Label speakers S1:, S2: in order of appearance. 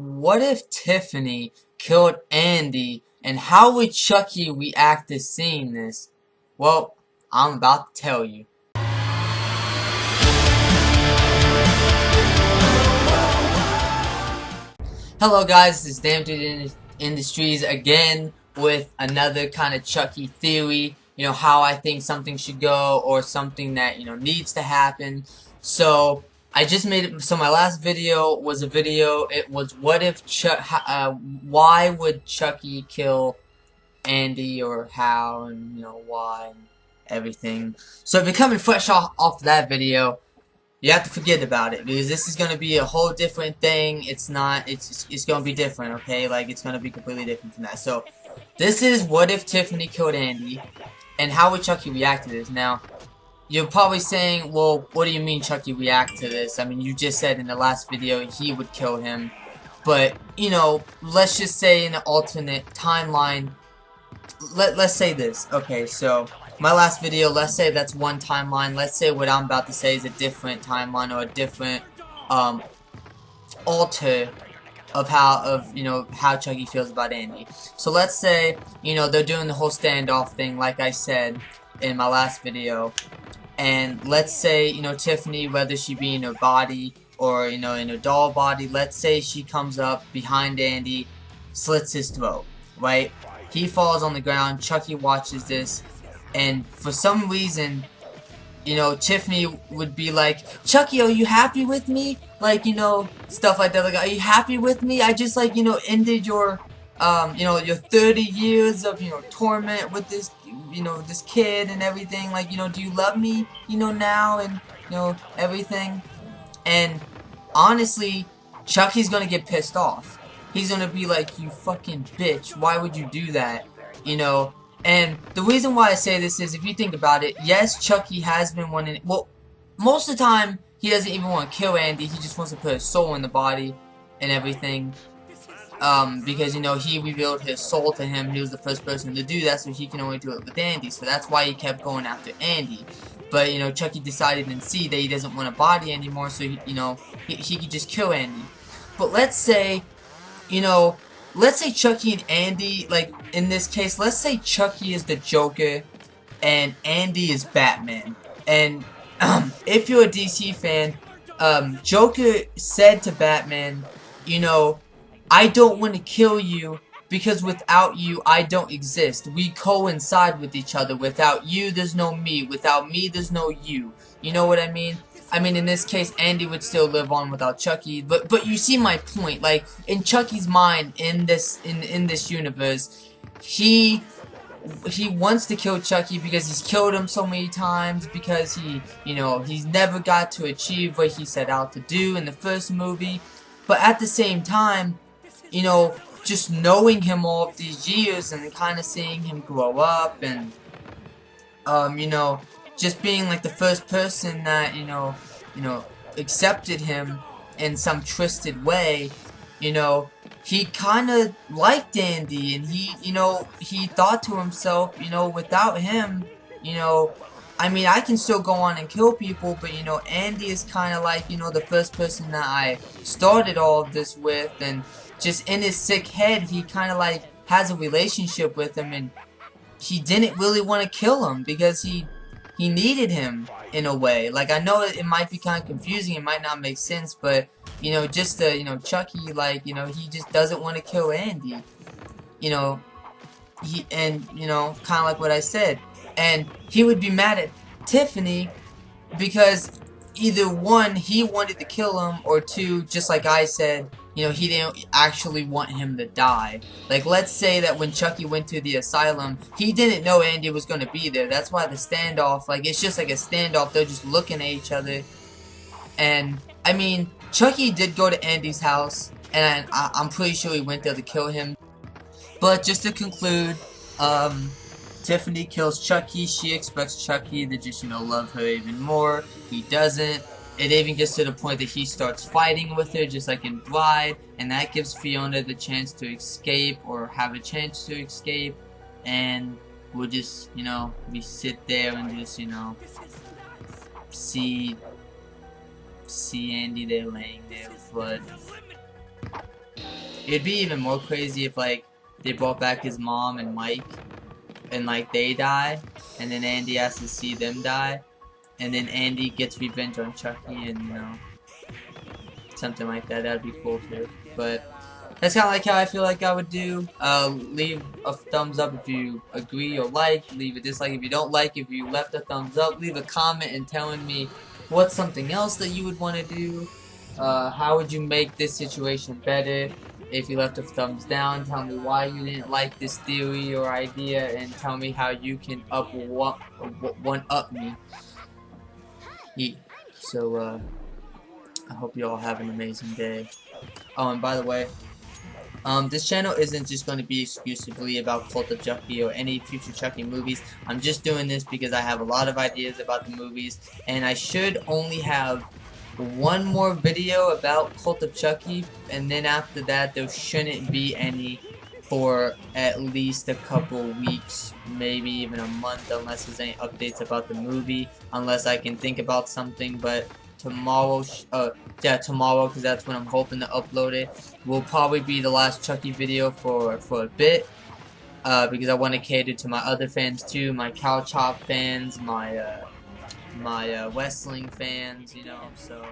S1: what if Tiffany killed Andy, and how would Chucky react to seeing this? Well, I'm about to tell you. Hello guys, this is Damn Dude Industries again with another kind of Chucky theory. You know, how I think something should go or something that, needs to happen. So, I just made it, so my last video was a video, it was what if why would Chucky kill Andy, or how, and why, and everything. So if you're coming fresh off that video, you have to forget about it, because this is going to be a whole different thing. It's going to be different, okay? Like, it's going to be completely different from that. So, this is what if Tiffany killed Andy, and how would Chucky react to this? Now, you're probably saying, well, what do you mean Chucky react to this? I mean, you just said in the last video he would kill him. But, let's just say in an alternate timeline, let's say this. Okay, so my last video, let's say that's one timeline. Let's say what I'm about to say is a different timeline, or a different alter of how Chucky feels about Andy. So let's say, they're doing the whole standoff thing like I said in my last video. And let's say, Tiffany, whether she be in her body or, in a doll body, let's say she comes up behind Andy, slits his throat, right? He falls on the ground, Chucky watches this, and for some reason, Tiffany would be like, Chucky, are you happy with me? Like, stuff like that. Like, are you happy with me? I just, like, ended your, your 30 years of, torment with this, this kid and everything. Like, do you love me, now, and, everything? And, honestly, Chucky's gonna get pissed off. He's gonna be like, you fucking bitch, why would you do that? And the reason why I say this is, if you think about it, yes, Chucky has been wanting, well, most of the time, he doesn't even want to kill Andy, he just wants to put his soul in the body and everything. Because, he revealed his soul to him, he was the first person to do that, so he can only do it with Andy, so that's why he kept going after Andy. But, Chucky decided and see that he doesn't want a body anymore, so, he could just kill Andy. But let's say, let's say Chucky and Andy, like, in this case, let's say Chucky is the Joker, and Andy is Batman. And, if you're a DC fan, Joker said to Batman, I don't want to kill you, because without you, I don't exist. We coincide with each other. Without you, there's no me. Without me, there's no you. You know what I mean? I mean, in this case, Andy would still live on without Chucky, but you see my point. Like, in Chucky's mind, in this universe, he wants to kill Chucky because he's killed him so many times, because he's never got to achieve what he set out to do in the first movie. But at the same time, just knowing him all of these years and kind of seeing him grow up, and just being like the first person that accepted him in some twisted way, he kind of liked Andy, and he thought to himself, without him, I mean, I can still go on and kill people, but Andy is kind of like, the first person that I started all of this with, and just in his sick head, he kind of like has a relationship with him, and he didn't really want to kill him because he needed him in a way. Like, I know it might be kind of confusing, it might not make sense, but just Chucky, like, he just doesn't want to kill Andy. Kind of like what I said. And he would be mad at Tiffany because either one, he wanted to kill him, or two, just like I said, he didn't actually want him to die. Like, let's say that when Chucky went to the asylum, he didn't know Andy was going to be there. That's why the standoff, like, it's just like a standoff. They're just looking at each other. And, I mean, Chucky did go to Andy's house, and I'm pretty sure he went there to kill him. But just to conclude, Tiffany kills Chucky. She expects Chucky to just, love her even more. He doesn't. It even gets to the point that he starts fighting with her, just like in Bride, and that gives Fiona the chance to escape, or have a chance to escape, and we'll just, we sit there and just, see Andy there laying there with blood. It'd be even more crazy if like they brought back his mom and Mike, and like they die, and then Andy has to see them die, and then Andy gets revenge on Chucky, and you know, something like that. That'd be cool too. But that's kind of like how I feel like I would do. Leave a thumbs up if you agree or like. Leave a dislike if you don't like. If you left a thumbs up, leave a comment and telling me what's something else that you would want to do. How would you make this situation better? If you left a thumbs down, tell me why you didn't like this theory or idea, and tell me how you can one up me. Yeah. So I hope you all have an amazing day. Oh, and by the way, this channel isn't just going to be exclusively about Cult of Chucky or any future Chucky movies. I'm just doing this because I have a lot of ideas about the movies, and I should only have one more video about Cult of Chucky, and then after that there shouldn't be any for at least a couple weeks, maybe even a month, unless there's any updates about the movie, unless I can think about something. But tomorrow, tomorrow, because that's when I'm hoping to upload it, will probably be the last Chucky video for a bit, because I want to cater to my other fans too, my Cow Chop fans, my wrestling fans, you know, so